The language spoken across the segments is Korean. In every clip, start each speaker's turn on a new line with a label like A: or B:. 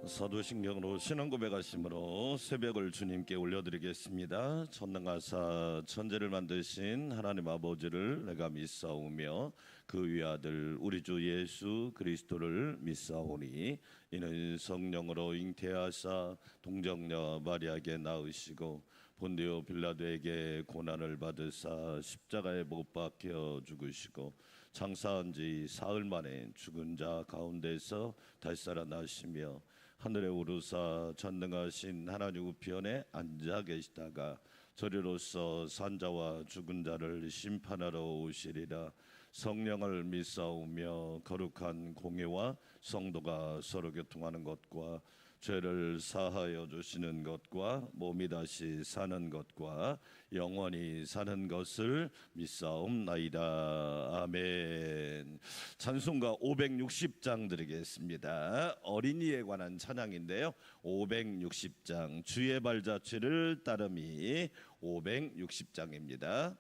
A: 사도신경으로 신앙 고백하심으로 새벽을 주님께 올려드리겠습니다. 전능하사 천지를 만드신 하나님 아버지를 내가 믿사오며 그 위아들 우리 주 예수 그리스도를 믿사오니 이는 성령으로 잉태하사 동정녀 마리아에게 낳으시고 본디오 빌라도에게 고난을 받으사 십자가에 못 박혀 죽으시고 장사한 지 사흘 만에 죽은 자 가운데서 다시 살아나시며 하늘에 오르사 전능하신 하나님 우편에 앉아 계시다가 저리로서 산자와 죽은 자를 심판하러 오시리라. 성령을 믿사오며 거룩한 공예와 성도가 서로 교통하는 것과 죄를 사하여 주시는 것과 몸이 다시 사는 것과 영원히 사는 것을 믿사옵나이다. 아멘. 찬송가 560장 드리겠습니다. 어린이에 관한 찬양인데요. 560장 주의 발자취를 따름이 560장입니다.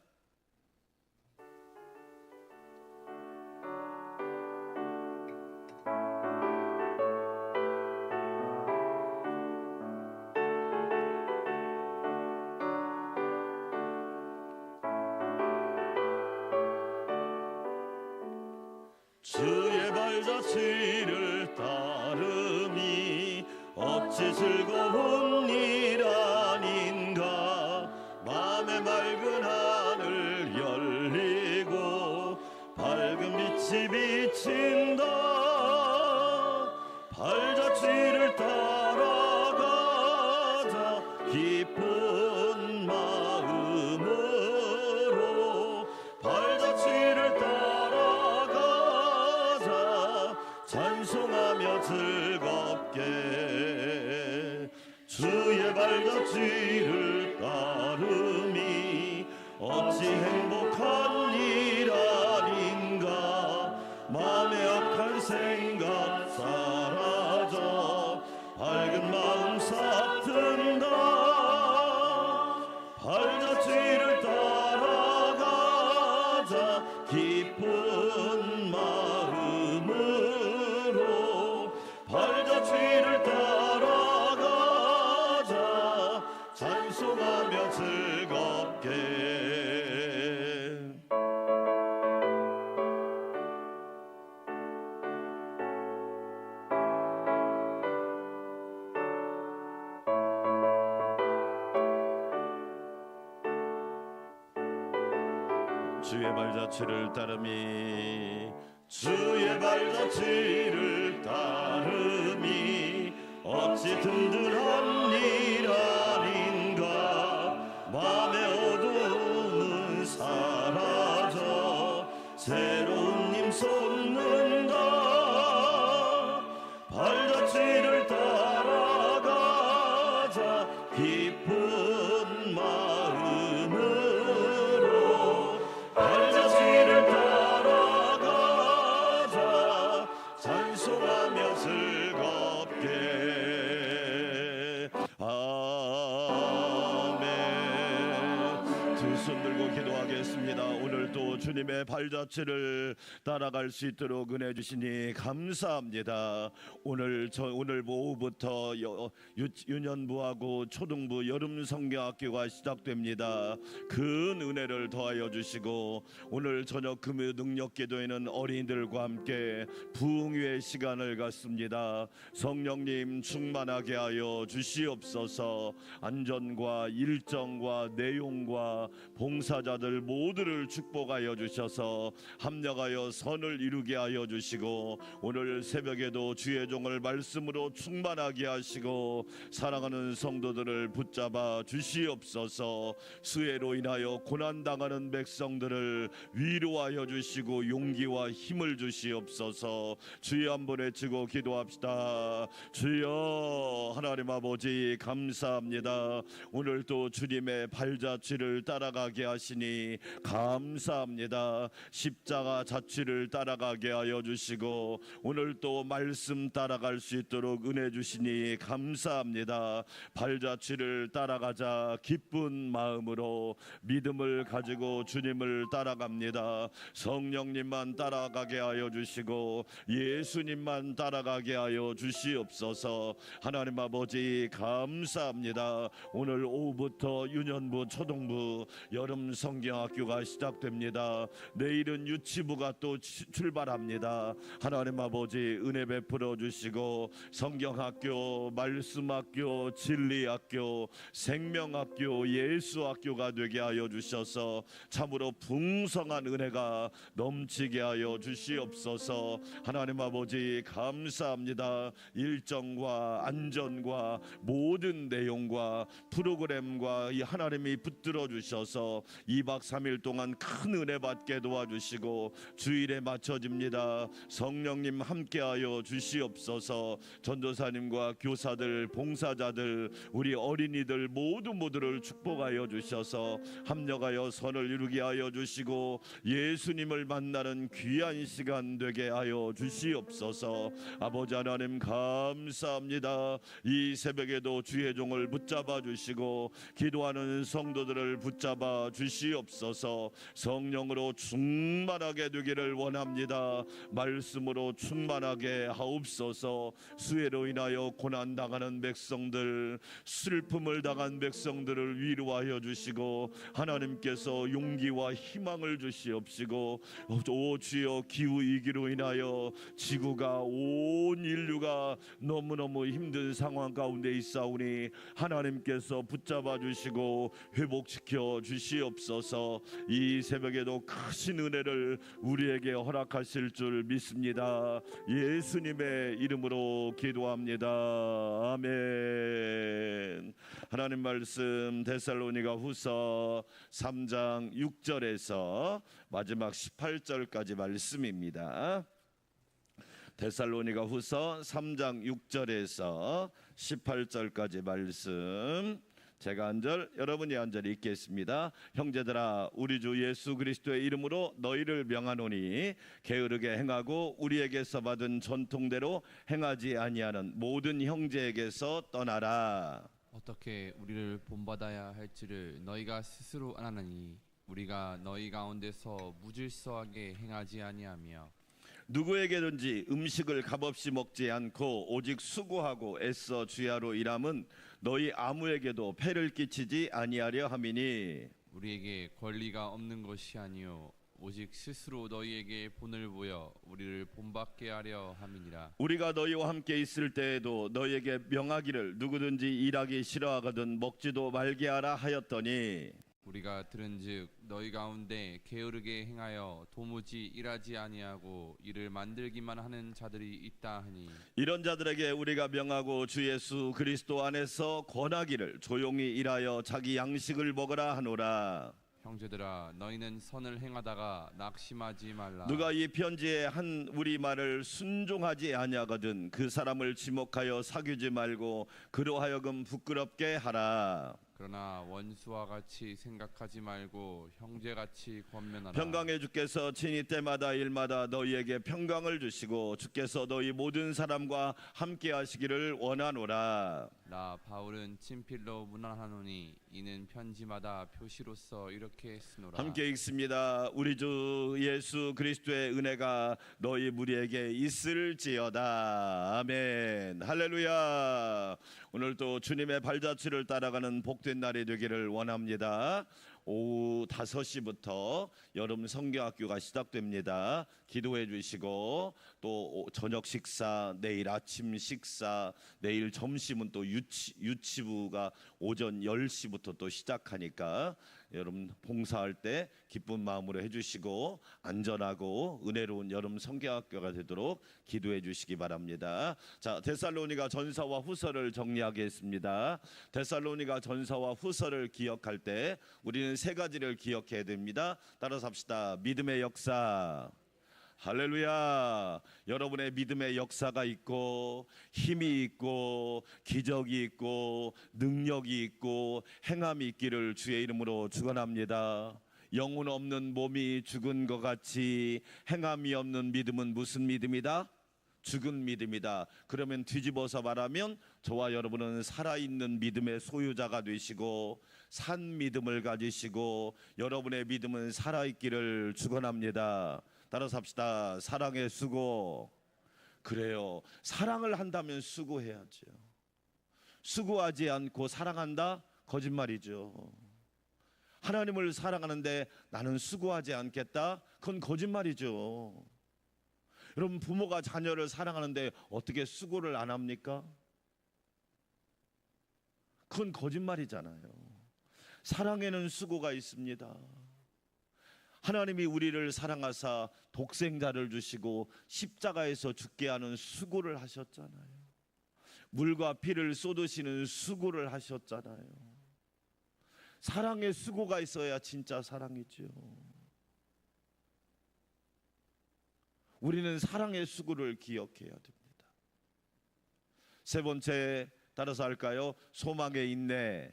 A: 주의 발자취를 따름이 어찌 즐거운 일 아닌가. 맘의 맑은 하늘 열리고 밝은 빛이 비친다. 발자취를 따라가자 기쁜 마음으로. 발자취를 찬송하며 즐겁게 주의 발자취를 따름이 어찌 행복한 일 아닌가. 마음의 악한 생각 사라져 밝은 마음 싹 든다. 발자취를 따라가자 기쁜 마음으로. 발자취를 따라가자 찬송하며 즐겁게. 주의 발자취를 따름이 주의 발자취를 따름이 어찌 든든한 일 아닌가. 맘의 어두움은 사라져 새로운 힘 솟는다. 발자취를 따라가자 기쁜 마음으로. 발자취를 따라가자 찬송하며 즐겁게. 아멘. 두 손 들고 기도하겠습니다. 오늘도 주님의 발자취를 따라갈 수 있도록 은혜 주시니 감사합니다. 오늘 오후부터 유년부하고 초등부 여름 성경학교가 시작됩니다. 큰 은혜를 더하여 주시고 오늘 저녁 금요 능력기도에는 어린이들과 함께 부흥회의 시간을 갖습니다. 성령님 충만하게 하여 주시옵소서. 안전과 일정과 내용과 봉사자들 모두를 축복하여 주셔서 합력하여 선을 이루게 하여 주시고 오늘 새벽에도 주의 종을 말씀으로 충만하게 하시고 사랑하는 성도들을 붙잡아 주시옵소서. 수해로 인하여 고난당하는 백성들을 위로하여 주시고 용기와 힘을 주시옵소서. 주여 한 번 외치고 기도합시다. 주여 하나님 아버지 감사합니다. 오늘도 주님의 발자취를 따라가게 하시니 감사합니다. 십자가 자취를 따라가게 하여 주시고 오늘 또 말씀 따라갈 수 있도록 은혜 주시니 감사합니다. 발자취를 따라가자 기쁜 마음으로 믿음을 가지고 주님을 따라갑니다. 성령님만 따라가게 하여 주시고 예수님만 따라가게 하여 주시옵소서. 하나님 아버지 감사합니다. 오늘 오후부터 유년부 초등부 여름 성경학교가 시작됩니다. 내일은 유치부가 또 출발합니다. 하나님 아버지 은혜 베풀어 주시고 성경학교, 말씀학교, 진리학교, 생명학교, 예수학교가 되게 하여 주셔서 참으로 풍성한 은혜가 넘치게 하여 주시옵소서. 하나님 아버지 감사합니다. 일정과 안전과 모든 내용과 프로그램과 이 하나님이 붙들어 주셔서 2박 3일 동안 큰 은혜 받게 도와주시고 주일에 맞춰집니다. 성령님 함께하여 주시옵소서. 전도사님과 교사들, 봉사자들, 우리 어린이들 모두를 축복하여 주셔서 합력하여 선을 이루게 하여 주시고 예수님을 만나는 귀한 시간 되게 하여 주시옵소서. 아버지 하나님 감사합니다. 이 새벽에도 주의 종을 붙잡아 주시고 기도하는 성도들을 붙잡아 주시옵소서. 성령으로 충만하게 되기를 원합니다. 말씀으로 충만하게 하옵소서. 수해로 인하여 고난당하는 백성들, 슬픔을 당한 백성들을 위로하여 주시고 하나님께서 용기와 희망을 주시옵시고 오 주여 기후위기로 인하여 지구가 온 인류가 너무너무 힘든 상황 가운데 있사오니 하나님께서 붙잡아 주시고 회복시켜 주시옵소서. 이 새벽에도 크신 은혜를 우리에게 허락하실 줄 믿습니다. 예수님의 이름으로 기도합니다. 아멘. 하나님 말씀 데살로니가 후서 3장 6절에서 마지막 18절까지 말씀입니다. 데살로니가 후서 3장 6절에서 18절까지 말씀, 제가 한 절 여러분이 한 절 읽겠습니다. 형제들아 우리 주 예수 그리스도의 이름으로 너희를 명하노니 게으르게 행하고 우리에게서 받은 전통대로 행하지 아니하는 모든 형제에게서 떠나라.
B: 어떻게 우리를 본받아야 할지를 너희가 스스로 아나니 우리가 너희 가운데서 무질서하게 행하지 아니하며
A: 누구에게든지 음식을 값없이 먹지 않고 오직 수고하고 애써 주야로 일함은 너희 아무에게도 폐를 끼치지 아니하려 함이니
B: 우리에게 권리가 없는 것이 아니요 오직 스스로 너희에게 본을 보여 우리를 본받게 하려 함이니라.
A: 우리가 너희와 함께 있을 때에도 너희에게 명하기를 누구든지 일하기 싫어하거든 먹지도 말게 하라 하였더니
B: 우리가 들은즉 너희 가운데 게으르게 행하여 도무지 일하지 아니하고 일을 만들기만 하는 자들이 있다 하니
A: 이런 자들에게 우리가 명하고 주 예수 그리스도 안에서 권하기를 조용히 일하여 자기 양식을 먹으라 하노라.
B: 형제들아 너희는 선을 행하다가 낙심하지 말라.
A: 누가 이 편지에 한 우리 말을 순종하지 아니하거든 그 사람을 지목하여 사귀지 말고 그로 하여금 부끄럽게 하라.
B: 그러나 원수와 같이 생각하지 말고 형제같이 권면하라.
A: 평강의 주께서 친히 때마다 일마다 너희에게 평강을 주시고 주께서 너희 모든 사람과 함께 하시기를 원하노라.
B: 나 바울은 친필로 문안하노니 이는 편지마다 표시로서 이렇게 쓰노라.
A: 함께 읽습니다. 우리 주 예수 그리스도의 은혜가 너희 무리에게 있을지어다. 아멘. 할렐루야. 오늘도 주님의 발자취를 따라가는 복된 날이 되기를 원합니다. 오후 5시부터 여름 성경학교가 시작됩니다. 기도해 주시고 또 저녁 식사, 내일 아침 식사, 내일 점심은 또 유치부가 오전 10시부터 또 시작하니까 여러분 봉사할 때 기쁜 마음으로 해주시고 안전하고 은혜로운 여름 성경학교가 되도록 기도해 주시기 바랍니다. 자, 데살로니가 전서와 후서를 정리하겠습니다. 데살로니가 전서와 후서를 기억할 때 우리는 세 가지를 기억해야 됩니다. 따라서 합시다. 믿음의 역사. 할렐루야. 여러분의 믿음의 역사가 있고 힘이 있고 기적이 있고 능력이 있고 행함이 있기를 주의 이름으로 축원합니다. 영혼 없는 몸이 죽은 것 같이 행함이 없는 믿음은 무슨 믿음이다? 죽은 믿음이다. 그러면 뒤집어서 말하면 저와 여러분은 살아있는 믿음의 소유자가 되시고 산 믿음을 가지시고 여러분의 믿음은 살아있기를 축원합니다. 따라서 합시다. 사랑의 수고. 그래요. 사랑을 한다면 수고해야죠. 수고하지 않고 사랑한다? 거짓말이죠. 하나님을 사랑하는데 나는 수고하지 않겠다? 그건 거짓말이죠. 여러분, 부모가 자녀를 사랑하는데 어떻게 수고를 안 합니까? 그건 거짓말이잖아요. 사랑에는 수고가 있습니다. 하나님이 우리를 사랑하사 독생자를 주시고 십자가에서 죽게 하는 수고를 하셨잖아요. 물과 피를 쏟으시는 수고를 하셨잖아요. 사랑의 수고가 있어야 진짜 사랑이죠. 우리는 사랑의 수고를 기억해야 됩니다. 세 번째, 따라서 할까요? 소망의 인내.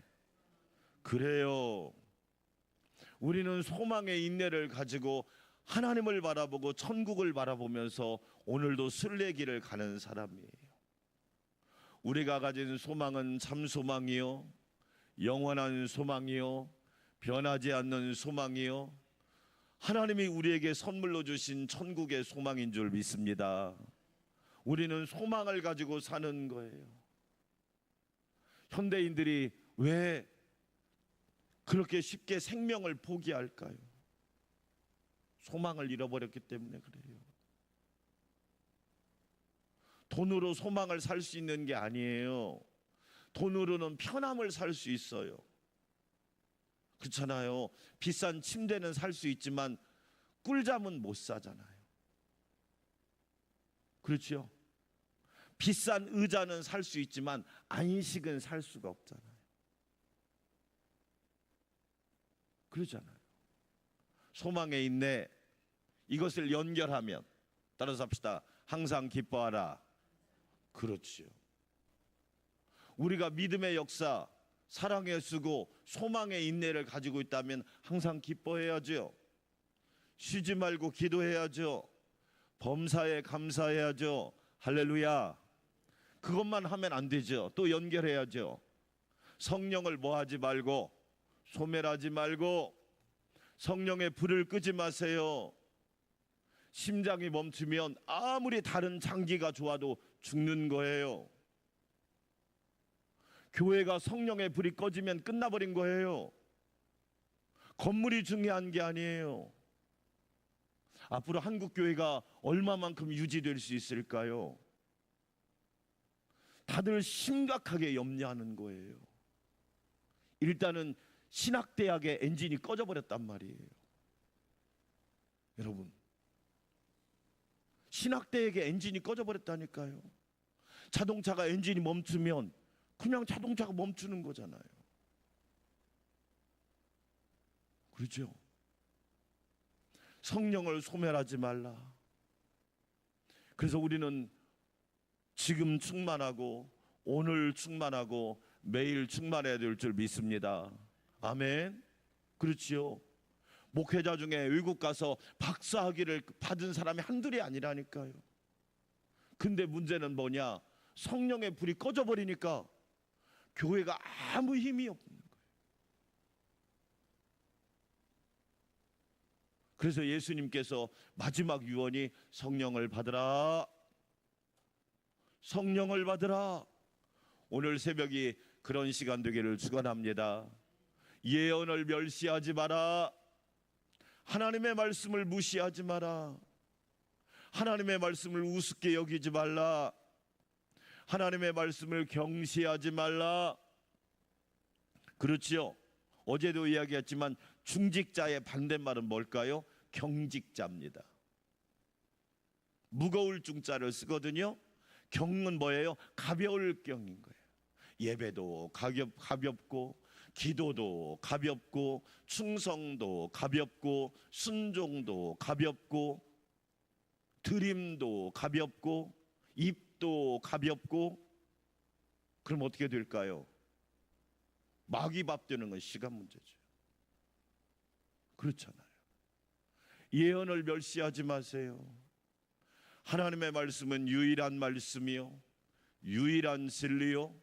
A: 그래요. 우리는 소망의 인내를 가지고 하나님을 바라보고 천국을 바라보면서 오늘도 순례길을 가는 사람이에요. 우리가 가진 소망은 참 소망이요, 영원한 소망이요, 변하지 않는 소망이요, 하나님이 우리에게 선물로 주신 천국의 소망인 줄 믿습니다. 우리는 소망을 가지고 사는 거예요. 현대인들이 왜 그렇게 쉽게 생명을 포기할까요? 소망을 잃어버렸기 때문에 그래요. 돈으로 소망을 살 수 있는 게 아니에요. 돈으로는 편함을 살 수 있어요. 그렇잖아요. 비싼 침대는 살 수 있지만 꿀잠은 못 사잖아요. 그렇죠? 비싼 의자는 살 수 있지만 안식은 살 수가 없잖아요. 그러잖아요. 소망에 있네. 이것을 연결하면, 따라서 합시다. 항상 기뻐하라. 그렇지요. 우리가 믿음의 역사, 사랑의 수고, 소망의 인내를 가지고 있다면 항상 기뻐해야죠. 쉬지 말고 기도해야죠. 범사에 감사해야죠. 할렐루야. 그것만 하면 안 되죠. 또 연결해야죠. 성령을 뭐하지 말고, 소멸하지 말고, 성령의 불을 끄지 마세요. 심장이 멈추면 아무리 다른 장기가 좋아도 죽는 거예요. 교회가 성령의 불이 꺼지면 끝나버린 거예요. 건물이 중요한 게 아니에요. 앞으로 한국 교회가 얼마만큼 유지될 수 있을까요? 다들 심각하게 염려하는 거예요. 일단은 신학대학의 엔진이 꺼져버렸단 말이에요. 여러분, 신학대학의 엔진이 꺼져버렸다니까요. 자동차가 엔진이 멈추면 그냥 자동차가 멈추는 거잖아요. 그렇죠? 성령을 소멸하지 말라. 그래서 우리는 지금 충만하고 오늘 충만하고 매일 충만해야 될 줄 믿습니다. 아멘. 그렇지요. 목회자 중에 외국 가서 박사학위를 받은 사람이 한둘이 아니라니까요. 근데 문제는 뭐냐? 성령의 불이 꺼져버리니까 교회가 아무 힘이 없는 거예요. 그래서 예수님께서 마지막 유언이 성령을 받으라. 성령을 받으라. 오늘 새벽이 그런 시간 되기를 축원합니다. 예언을 멸시하지 마라. 하나님의 말씀을 무시하지 마라. 하나님의 말씀을 우습게 여기지 말라. 하나님의 말씀을 경시하지 말라. 그렇지요. 어제도 이야기했지만 중직자의 반대말은 뭘까요? 경직자입니다. 무거울 중자를 쓰거든요. 경은 뭐예요? 가벼울 경인 거예요. 예배도 가볍고, 기도도 가볍고, 충성도 가볍고, 순종도 가볍고, 드림도 가볍고, 입도 가볍고. 그럼 어떻게 될까요? 마귀 밥 되는 건 시간 문제죠. 그렇잖아요. 예언을 멸시하지 마세요. 하나님의 말씀은 유일한 말씀이요, 유일한 진리요,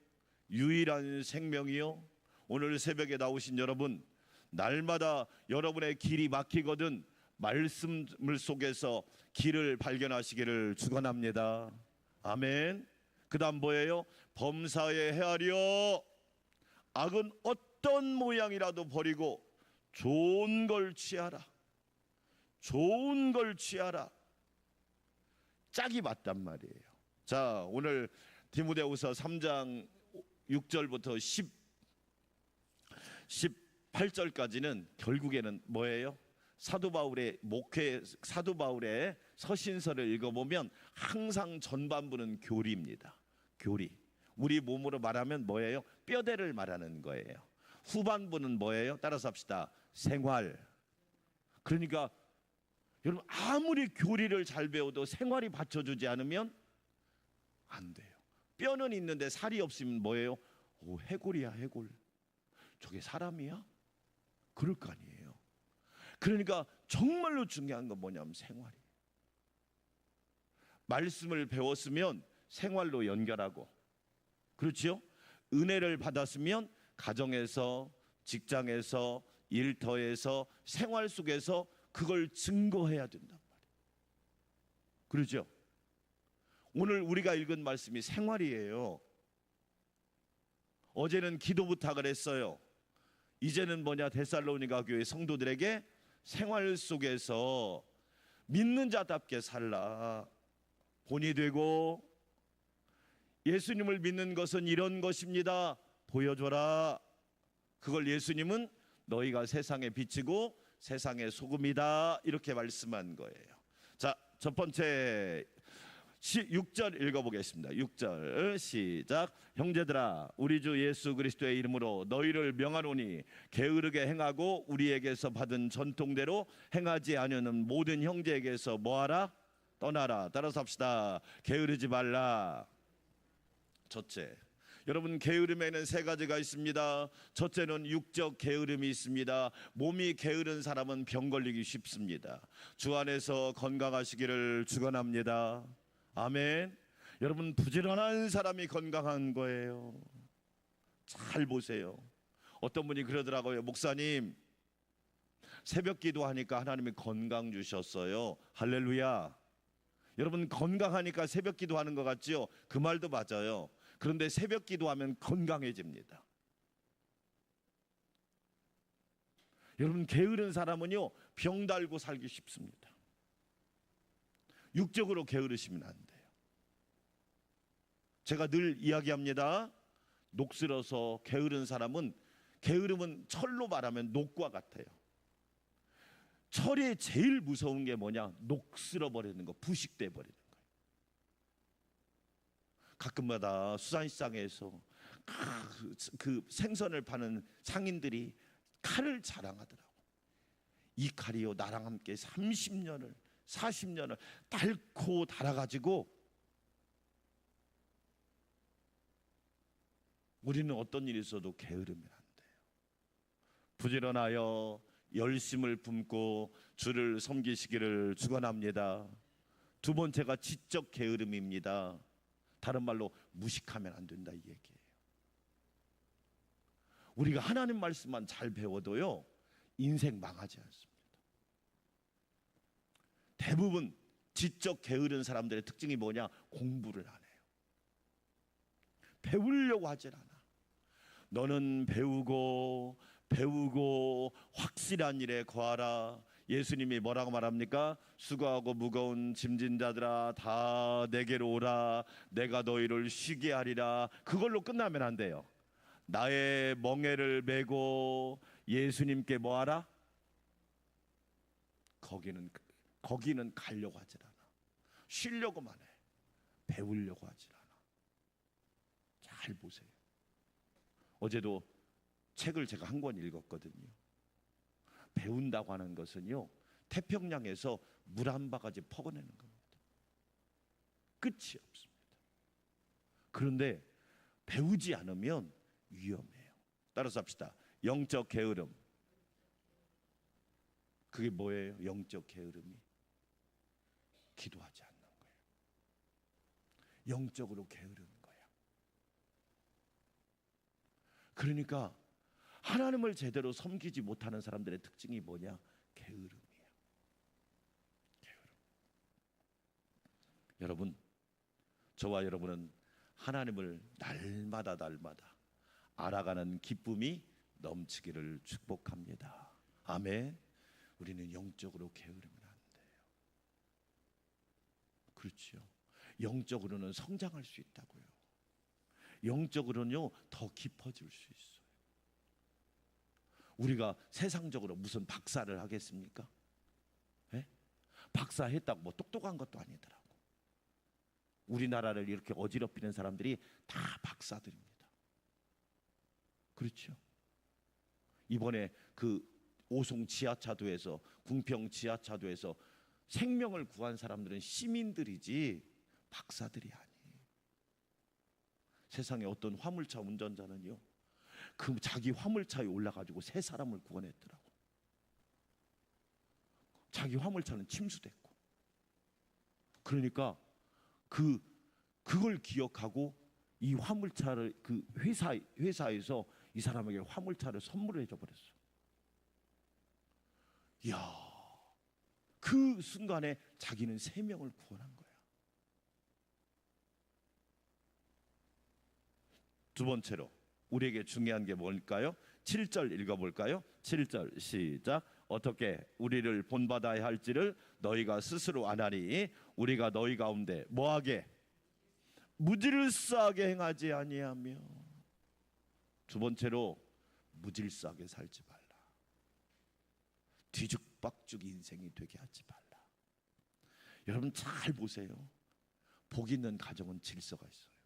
A: 유일한 생명이요. 오늘 새벽에 나오신 여러분, 날마다 여러분의 길이 막히거든 말씀을 속에서 길을 발견하시기를 축원합니다. 아멘. 그 다음 뭐예요? 범사에 헤아려 악은 어떤 모양이라도 버리고 좋은 걸 취하라. 좋은 걸 취하라. 짝이 맞단 말이에요. 자, 오늘 디모데후서 3장 6절부터 18절까지는 결국에는 뭐예요? 사도 바울의 목회, 사도 바울의 서신서를 읽어보면 항상 전반부는 교리입니다. 교리. 우리 몸으로 말하면 뭐예요? 뼈대를 말하는 거예요. 후반부는 뭐예요? 따라서 합시다. 생활. 그러니까 여러분, 아무리 교리를 잘 배워도 생활이 받쳐주지 않으면 안 돼요. 뼈는 있는데 살이 없으면 뭐예요? 오, 해골이야, 해골. 저게 사람이야? 그럴 거 아니에요. 그러니까 정말로 중요한 건 뭐냐면 생활이에요. 말씀을 배웠으면 생활로 연결하고, 그렇죠? 은혜를 받았으면 가정에서, 직장에서, 일터에서, 생활 속에서 그걸 증거해야 된단 말이에요. 그렇죠? 오늘 우리가 읽은 말씀이 생활이에요. 어제는 기도 부탁을 했어요. 이제는 뭐냐? 데살로니가 교회 성도들에게 생활 속에서 믿는 자답게 살라. 본이 되고 예수님을 믿는 것은 이런 것입니다. 보여줘라. 그걸 예수님은 너희가 세상에 비치고 세상의 소금이다. 이렇게 말씀한 거예요. 자, 첫 번째 6절 읽어보겠습니다. 6절 시작. 형제들아, 우리 주 예수 그리스도의 이름으로 너희를 명하노니 게으르게 행하고 우리에게서 받은 전통대로 행하지 아니하는 모든 형제에게서 뭐하라? 떠나라. 따라서 합시다. 게으르지 말라. 첫째, 여러분, 게으름에는 세 가지가 있습니다. 첫째는 육적 게으름이 있습니다. 몸이 게으른 사람은 병 걸리기 쉽습니다. 주 안에서 건강하시기를 축원합니다. 아멘. 여러분, 부지런한 사람이 건강한 거예요. 잘 보세요. 어떤 분이 그러더라고요. 목사님, 새벽 기도하니까 하나님이 건강 주셨어요. 할렐루야. 여러분, 건강하니까 새벽 기도하는 것 같지요? 그 말도 맞아요. 그런데 새벽 기도하면 건강해집니다. 여러분, 게으른 사람은요, 병 달고 살기 쉽습니다. 육적으로 게으르시면 안 돼요. 제가 늘 이야기합니다. 녹슬어서 게으른 사람은, 게으름은 철로 말하면 녹과 같아요. 철이 제일 무서운 게 뭐냐? 녹슬어 버리는 거, 부식돼 버리는 거예요. 가끔마다 수산시장에서 그 생선을 파는 상인들이 칼을 자랑하더라고. 이 칼이요, 나랑 함께 30년을 40년을 닳고 달아가지고, 우리는 어떤 일이 있어도 게으르면 안 돼요. 부지런하여 열심을 품고 주를 섬기시기를 축원합니다. 두 번째가 지적 게으름입니다. 다른 말로 무식하면 안 된다, 이 얘기예요. 우리가 하나님 말씀만 잘 배워도요, 인생 망하지 않습니다. 대부분 지적 게으른 사람들의 특징이 뭐냐? 공부를 안 해요. 배우려고 하질 않아. 너는 배우고 확실한 일에 거하라. 예수님이 뭐라고 말합니까? 수고하고 무거운 짐진 자들아, 다 내게로 오라. 내가 너희를 쉬게 하리라. 그걸로 끝나면 안 돼요. 나의 멍에를 메고 예수님께 뭐하라? 거기는 가려고 하질 않아. 쉬려고만 해. 배우려고 하질 않아. 잘 보세요. 어제도 책을 제가 한 권 읽었거든요. 배운다고 하는 것은요, 태평양에서 물 한 바가지 퍼내는 겁니다. 끝이 없습니다. 그런데 배우지 않으면 위험해요. 따라서 합시다. 영적 게으름. 그게 뭐예요? 영적 게으름이. 기도하지 않는 거예요. 영적으로 게으른 거야. 그러니까 하나님을 제대로 섬기지 못하는 사람들의 특징이 뭐냐? 게으름이에요. 게으름. 여러분, 저와 여러분은 하나님을 날마다 알아가는 기쁨이 넘치기를 축복합니다. 아멘. 우리는 영적으로 게으르면 안 돼요. 그렇죠. 영적으로는 성장할 수 있다고요. 영적으로는요 더 깊어질 수 있어요. 우리가 세상적으로 무슨 박사를 하겠습니까? 예? 박사 했다고 뭐 똑똑한 것도 아니더라고. 우리나라를 이렇게 어지럽히는 사람들이 다 박사들입니다. 그렇죠. 이번에 그 오송 지하차도에서, 궁평 지하차도에서 생명을 구한 사람들은 시민들이지 박사들이 아니에요. 세상에 어떤 화물차 운전자는요, 그 자기 화물차에 올라가지고 세 사람을 구원했더라고. 자기 화물차는 침수됐고. 그러니까 그걸 기억하고 이 화물차를 그 회사에서 이 사람에게 화물차를 선물해 줘 버렸어. 이야, 그 순간에 자기는 세 명을 구원한 거야. 두 번째로 우리에게 중요한 게 뭘까요? 7절 읽어볼까요? 7절 시작. 어떻게 우리를 본받아야 할지를 너희가 스스로 아나니 우리가 너희 가운데 뭐하게? 무질서하게 행하지 아니하며. 두 번째로 무질서하게 살지 말라. 뒤죽박죽 인생이 되게 하지 말라. 여러분 잘 보세요. 복 있는 가정은 질서가 있어요.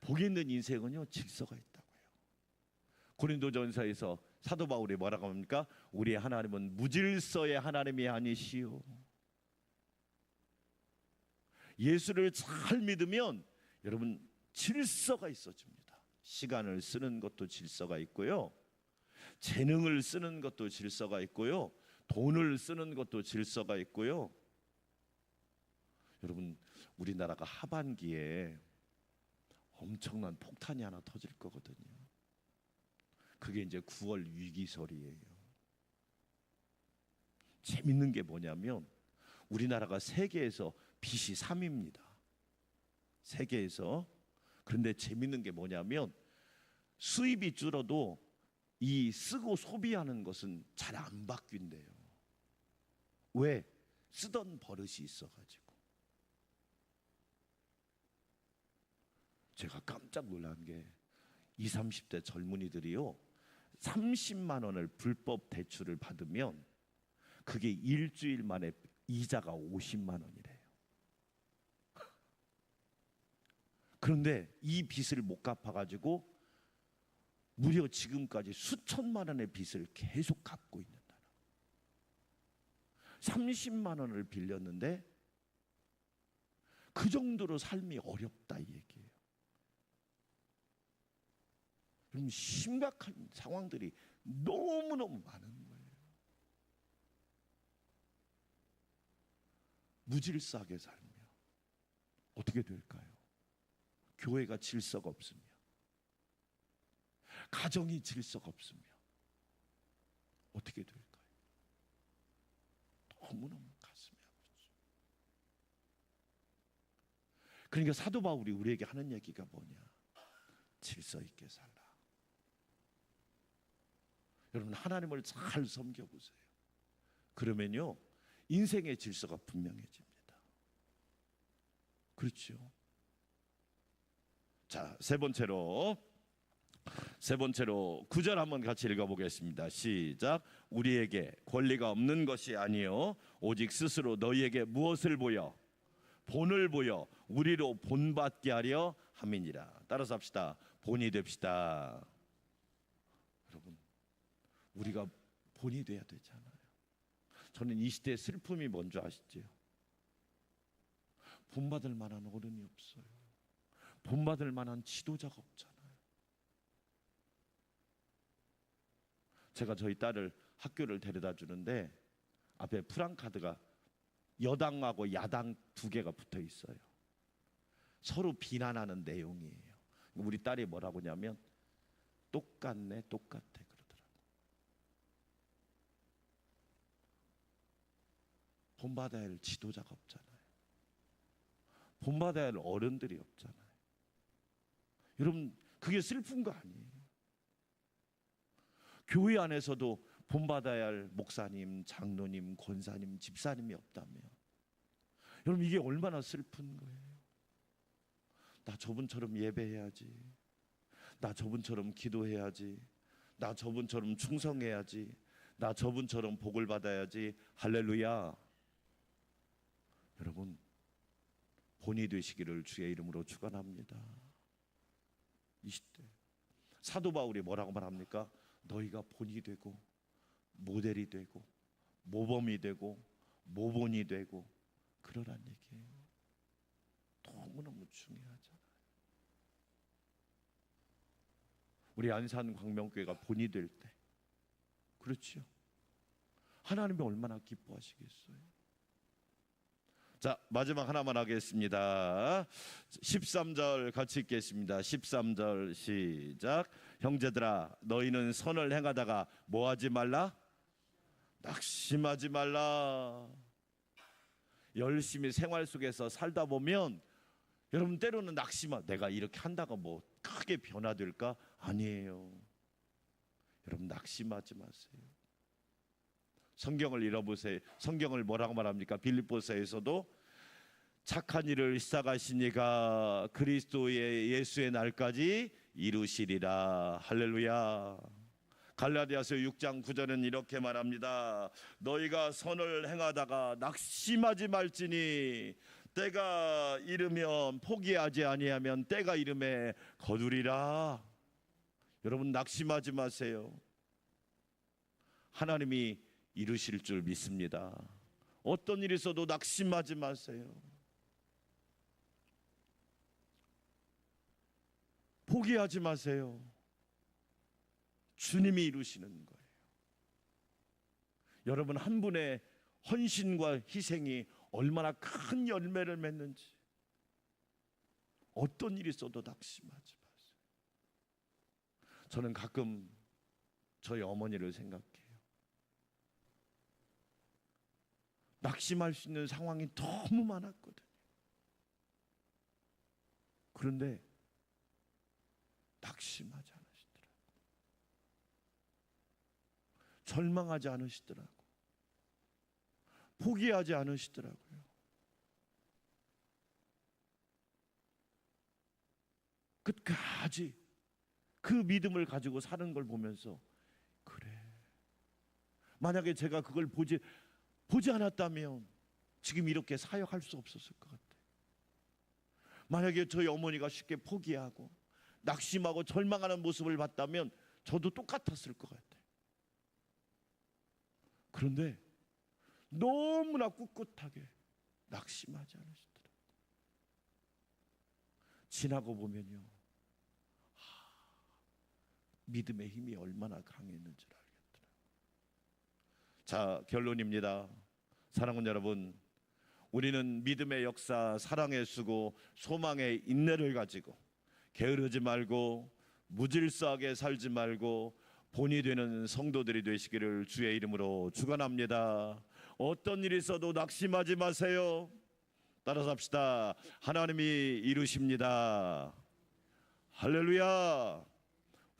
A: 복 있는 인생은요 질서가 있다고요. 고린도전서에서 사도 바울이 뭐라고 합니까? 우리 하나님은 무질서의 하나님이 아니시오. 예수를 잘 믿으면 여러분 질서가 있어집니다. 시간을 쓰는 것도 질서가 있고요, 재능을 쓰는 것도 질서가 있고요, 돈을 쓰는 것도 질서가 있고요. 여러분 우리나라가 하반기에 엄청난 폭탄이 하나 터질 거거든요. 그게 이제 9월 위기설이에요. 재밌는 게 뭐냐면 우리나라가 세계에서 빚이 3위입니다. 세계에서. 그런데 재밌는 게 뭐냐면 수입이 줄어도 이 쓰고 소비하는 것은 잘 안 바뀐대요. 왜? 쓰던 버릇이 있어가지고. 제가 깜짝 놀란 게 20, 30대 젊은이들이요 30만 원을 불법 대출을 받으면 그게 일주일 만에 이자가 50만 원이래요. 그런데 이 빚을 못 갚아가지고 무려 지금까지 수천만 원의 빚을 계속 갚고 있는다. 30만 원을 빌렸는데 그 정도로 삶이 어렵다 이 얘기예요. 그럼 심각한 상황들이 너무너무 많은 거예요. 무질서하게 살면 어떻게 될까요? 교회가 질서가 없으며, 가정이 질서가 없으며 어떻게 될까요? 너무너무 가슴이 아프죠. 그러니까 사도 바울이 우리에게 하는 얘기가 뭐냐? 질서 있게 살라. 여러분 하나님을 잘 섬겨보세요. 그러면요 인생의 질서가 분명해집니다. 그렇죠. 자, 세 번째로 9절 한번 같이 읽어보겠습니다. 시작. 우리에게 권리가 없는 것이 아니요 오직 스스로 너희에게 무엇을 보여? 본을 보여 우리로 본받게 하려 함이니라. 따라서 합시다. 본이 됩시다. 여러분 우리가 본이 돼야 되잖아요. 저는 이 시대의 슬픔이 뭔지 아시죠? 본받을 만한 어른이 없어요. 본받을 만한 지도자가 없잖아요. 제가 저희 딸을 학교를 데려다 주는데 앞에 프랑카드가 여당하고 야당 두 개가 붙어 있어요. 서로 비난하는 내용이에요. 우리 딸이 뭐라고 하냐면 똑같네, 똑같아 그러더라고. 본받아야 할 지도자가 없잖아요. 본받아야 할 어른들이 없잖아요. 여러분, 그게 슬픈 거 아니에요? 교회 안에서도 본받아야 할 목사님, 장로님, 권사님, 집사님이 없다면 여러분, 이게 얼마나 슬픈 거예요. 나 저분처럼 예배해야지, 나 저분처럼 기도해야지, 나 저분처럼 충성해야지, 나 저분처럼 복을 받아야지. 할렐루야. 여러분, 본이 되시기를 주의 이름으로 축원합니다. 20대 사도 바울이 뭐라고 말합니까? 너희가 본이 되고 모델이 되고 모범이 되고 모본이 되고 그러란 얘기예요. 너무너무 중요하잖아요. 우리 안산 광명교회가 본이 될 때, 그렇죠? 하나님이 얼마나 기뻐하시겠어요? 자, 마지막 하나만 하겠습니다. 13절 같이 읽겠습니다. 13절 시작. 형제들아, 너희는 선을 행하다가 뭐하지 말라? 낙심하지 말라. 열심히 생활 속에서 살다 보면 여러분, 때로는 낙심하, 내가 이렇게 한다고 뭐 크게 변화될까? 아니에요. 여러분, 낙심하지 마세요. 성경을 읽어보세요. 성경을 뭐라고 말합니까? 빌립보서에서도 착한 일을 시작하신 이가 그리스도의 예수의 날까지 이루시리라. 할렐루야. 갈라디아서 6장 9절은 이렇게 말합니다. 너희가 선을 행하다가 낙심하지 말지니 때가 이르면 포기하지 아니하면 때가 이름에 거두리라. 여러분, 낙심하지 마세요. 하나님이 이루실 줄 믿습니다. 어떤 일이 있어도 낙심하지 마세요. 포기하지 마세요. 주님이 이루시는 거예요. 여러분, 한 분의 헌신과 희생이 얼마나 큰 열매를 맺는지, 어떤 일이 있어도 낙심하지 마세요. 저는 가끔 저희 어머니를 생각해요. 낙심할 수 있는 상황이 너무 많았거든요. 그런데 낙심하지 않으시더라고요. 절망하지 않으시더라고요. 포기하지 않으시더라고요. 끝까지 그 믿음을 가지고 사는 걸 보면서, 그래, 만약에 제가 그걸 보지 않았다면 지금 이렇게 사역할 수 없었을 것 같아요. 만약에 저희 어머니가 쉽게 포기하고 낙심하고 절망하는 모습을 봤다면 저도 똑같았을 것 같아요. 그런데 너무나 꿋꿋하게 낙심하지 않으시더라고요. 지나고 보면요, 믿음의 힘이 얼마나 강했는지를 알겠더라고요. 자, 결론입니다. 사랑하는 여러분, 우리는 믿음의 역사, 사랑의 수고, 소망의 인내를 가지고 게으르지 말고 무질서하게 살지 말고 본이 되는 성도들이 되시기를 주의 이름으로 축원합니다. 어떤 일이 있어도 낙심하지 마세요. 따라서 합시다. 하나님이 이루십니다. 할렐루야.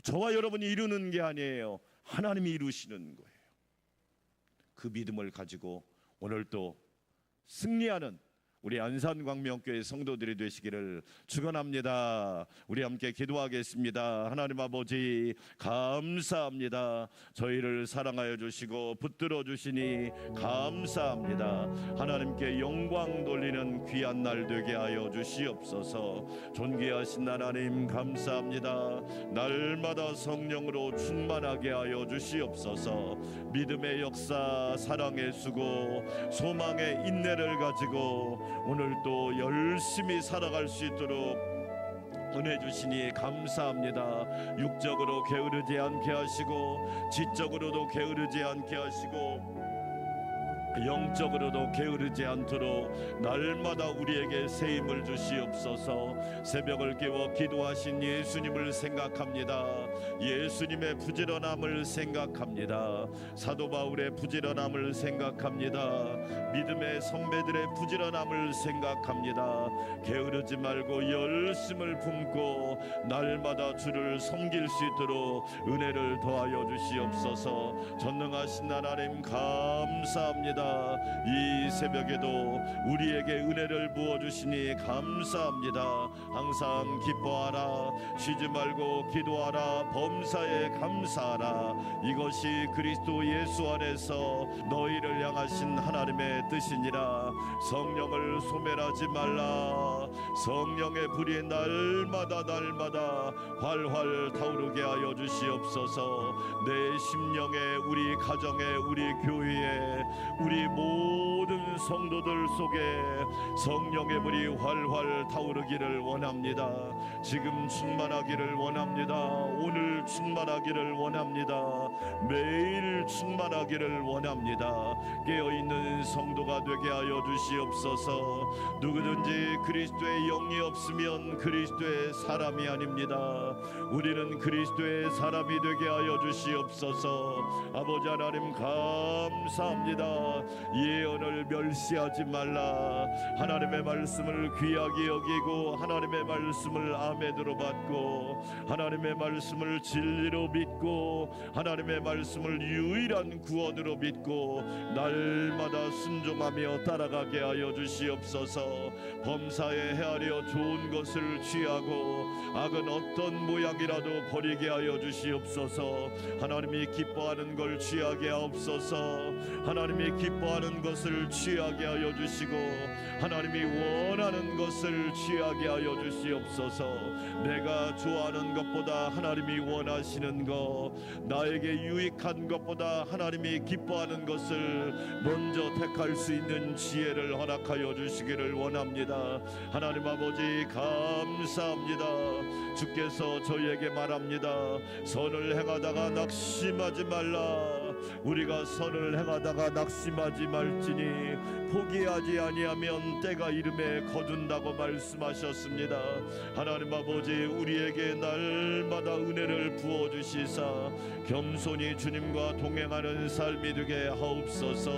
A: 저와 여러분이 이루는 게 아니에요. 하나님이 이루시는 거예요. 그 믿음을 가지고 오늘도 승리하는 우리 안산광명교회 성도들이 되시기를 축원합니다. 우리 함께 기도하겠습니다. 하나님 아버지, 감사합니다. 저희를 사랑하여 주시고 붙들어 주시니 감사합니다. 하나님께 영광 돌리는 귀한 날 되게 하여 주시옵소서. 존귀하신 하나님, 감사합니다. 날마다 성령으로 충만하게 하여 주시옵소서. 믿음의 역사, 사랑의 수고, 소망의 인내를 가지고 오늘 또 열심히 살아갈 수 있도록 은혜 주시니 감사합니다. 육적으로 게으르지 않게 하시고 지적으로도 게으르지 않게 하시고 영적으로도 게으르지 않도록 날마다 우리에게 새 힘을 주시옵소서. 새벽을 깨워 기도하신 예수님을 생각합니다. 예수님의 부지런함을 생각합니다. 사도 바울의 부지런함을 생각합니다. 믿음의 선배들의 부지런함을 생각합니다. 게으르지 말고 열심을 품고 날마다 주를 섬길 수 있도록 은혜를 더하여 주시옵소서. 전능하신 하나님 감사합니다. 이 새벽에도 우리에게 은혜를 부어주시니 감사합니다. 항상 기뻐하라, 쉬지 말고 기도하라, 범사에 감사하라. 이것이 그리스도 예수 안에서 너희를 향하신 하나님의 뜻이니라. 성령을 소멸하지 말라. 성령의 불이 날마다 활활 타오르게 하여 주시옵소서. 내 심령에, 우리 가정에, 우리 교회에, 우리 모든 성도들 속에 성령의 불이 활활 타오르기를 원합니다. 지금 충만하기를 원합니다. 오늘 충만하기를 원합니다. 매일 충만하기를 원합니다. 깨어있는 성도가 되게 하여 주시옵소서. 누구든지 그리스도의 영이 없으면 그리스도의 사람이 아닙니다. 우리는 그리스도의 사람이 되게 하여 주시옵소서. 아버지 하나님 감사합니다. 예언을 멸시하지 말라. 하나님의 말씀을 귀하게 여기고 하나님의 말씀을 아멘으로 받고 하나님의 말씀을 진리로 믿고 하나님의 말씀을 유일한 구원으로 믿고 날마다 순종하며 따라가게 하여 주시옵소서. 범사에 헤아려 좋은 것을 취하고 악은 어떤 모양이라도 버리게 하여 주시옵소서. 하나님이 기뻐하는 걸 취하게 하옵소서. 하나님이 기뻐하는 것을 취하게 하여 주시고 하나님이 원하는 것을 취하게 하여 주시옵소서. 내가 좋아하는 것보다 하나님이 원하시는 것, 나에게 유익한 것보다 하나님이 기뻐하는 것을 먼저 택할 수 있는 지혜를 허락하여 주시기를 원합니다. 하나님 아버지 감사합니다. 주께서 저희에게 말합니다. 선을 행하다가 낙심하지 말라. 우리가 선을 행하다가 낙심하지 말지니 포기하지 아니하면 때가 이름에 거둔다고 말씀하셨습니다. 하나님 아버지 우리에게 날마다 은혜를 부어주시사 겸손히 주님과 동행하는 삶이 되게 하옵소서.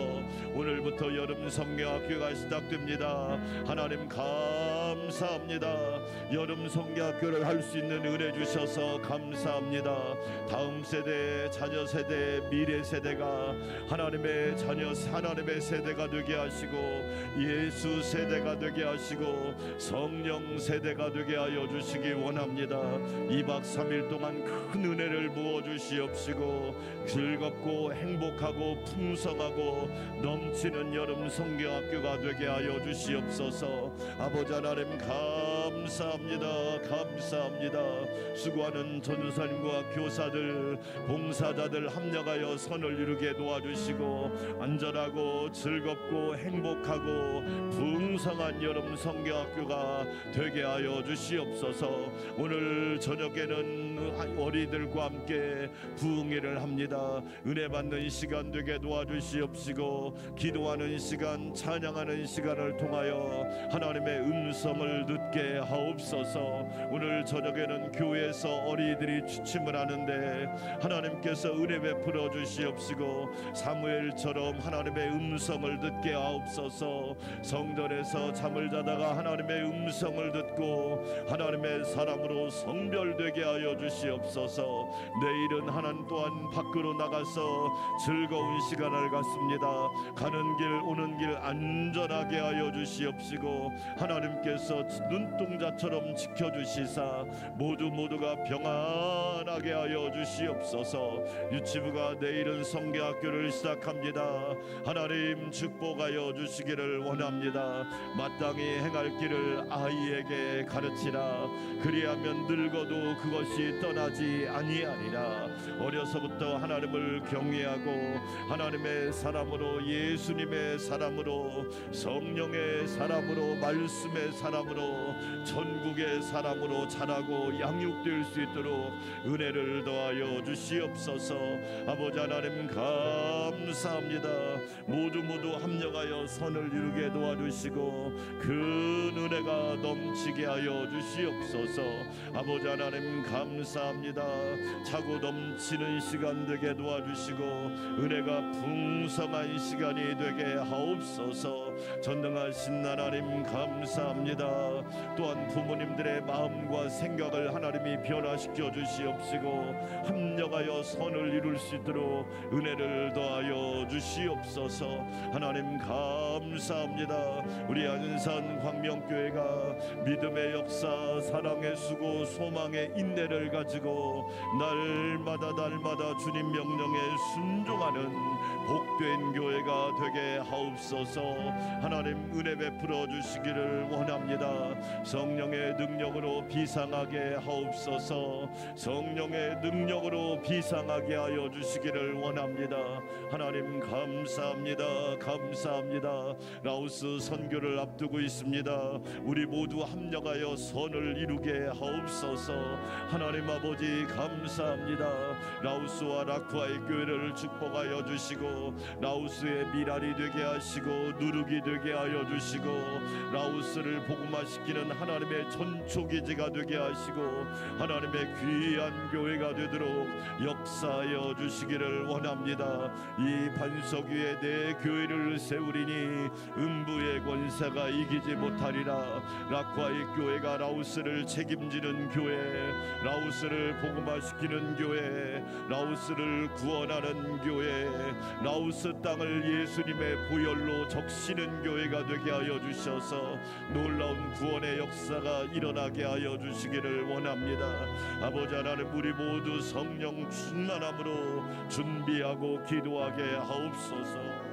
A: 오늘부터 여름 성경학교가 시작됩니다. 하나님 감사합니다. 여름 성경학교를 할 수 있는 은혜 주셔서 감사합니다. 다음 세대, 자녀 세대, 미래 세대가 하나님의 자녀, 하나님의 세대가 되게 하시고 예수 세대가 되게 하시고 성령 세대가 되게 하여 주시기 원합니다. 2박 3일 동안 큰 은혜를 부어 주시옵시고 즐겁고 행복하고 풍성하고 넘치는 여름 성경학교가 되게 하여 주시옵소서. 아버지 하나님 감사합니다. 감사합니다. 수고하는 전도사님과 교사들, 봉사자들 합력하여 선을 이루게 도와주시고 안전하고 즐겁고 행복하고 풍성한 여름 성경학교가 되게 하여 주시옵소서. 오늘 저녁에는 어린이들과 함께 부흥회를 합니다. 은혜 받는 시간 되게 도와주시옵시고 기도하는 시간, 찬양하는 시간을 통하여 하나님의 음성을 듣게 하옵소서. 오늘 저녁에는 교회에서 어린이들이 취침을 하는데 하나님께서 은혜 베풀어 주시옵시고 사무엘처럼 하나님의 음성을 듣게 하옵소서. 성전에서 잠을 자다가 하나님의 음성을 듣고 하나님의 사람으로 성별되게 하여 주시옵소서. 내일은 하나님 또한 밖으로 나가서 즐거운 시간을 갖습니다. 가는 길 오는 길 안전하게 하여 주시옵시고 하나님께서 눈동자처럼 지켜주시사 모두가 평안하게 하여 주시옵소서. 유치부가 내일은 성경학교를 시작합니다. 하나님 축복하여 주시기를 원합니다. 마땅히 행할 길을 아이에게 가르치라. 그리하면 늙어도 그것이 떠나지 아니하리라. 어려서부터 하나님을 경외하고 하나님의 사람으로, 예수님의 사람으로, 성령의 사람으로, 말씀의 사람으로, 천국의 사람으로 자라고 양육될 수 있도록 은혜를 더하여 주시옵소서. 아버지 하나님 감사합니다. 모두 합력하여 선을 이루게 도와주시고 큰 은혜가 넘치게 하여 주시옵소서. 아버지 하나님 감사합니다. 차고 넘치는 시간 되게 도와주시고 은혜가 풍성한 시간이 되게 하옵소서. 전능하신 하나님 감사합니다. 또한 부모님들의 마음과 생각을 하나님이 변화시켜 주시옵시고 합력하여 선을 이룰 수 있도록 은혜를 더하여 주시옵소서. 하나님 감사합니다. 우리 안산 광명교회가 믿음의 역사, 사랑의 수고, 소망의 인내를 가지고 날마다 주님 명령에 순종하는 복된 교회가 되게 하옵소서. 하나님 은혜 베풀어 주시기를 원합니다. 성령의 능력으로 비상하게 하옵소서. 성령의 능력으로 비상하게 하여 주시기를 원합니다. 하나님 감사합니다. 감사합니다. 라오스 선교를 앞두고 있습니다. 우리 모두 합력하여 선을 이루게 하옵소서. 하나님 아버지 감사합니다. 라오스와 라쿠아의 교회를 축복하여 주시고 라오스의 미랄이 되게 하시고 누룩이 되게 하여 주시고 라오스를 복음화시키는 하나님의 전초기지가 되게 하시고 하나님의 귀한 교회가 되도록 역사하여 주시기를 원합니다. 이 반석 위에 내 교회를 세우리니 음부의 권세가 이기지 못하리라. 라쿠아의 교회가 라오스를 책임지는 교회, 라오스를 복음화시키는 교회, 라오스를 구원하는 교회, 라오스 땅을 예수님의 보혈로 적시는 교회가 되게 하여 주셔서 놀라운 구원의 역사가 일어나게 하여 주시기를 원합니다. 아버지 하나님 우리 모두 성령 충만함으로 준비하고 기도하게 하옵소서.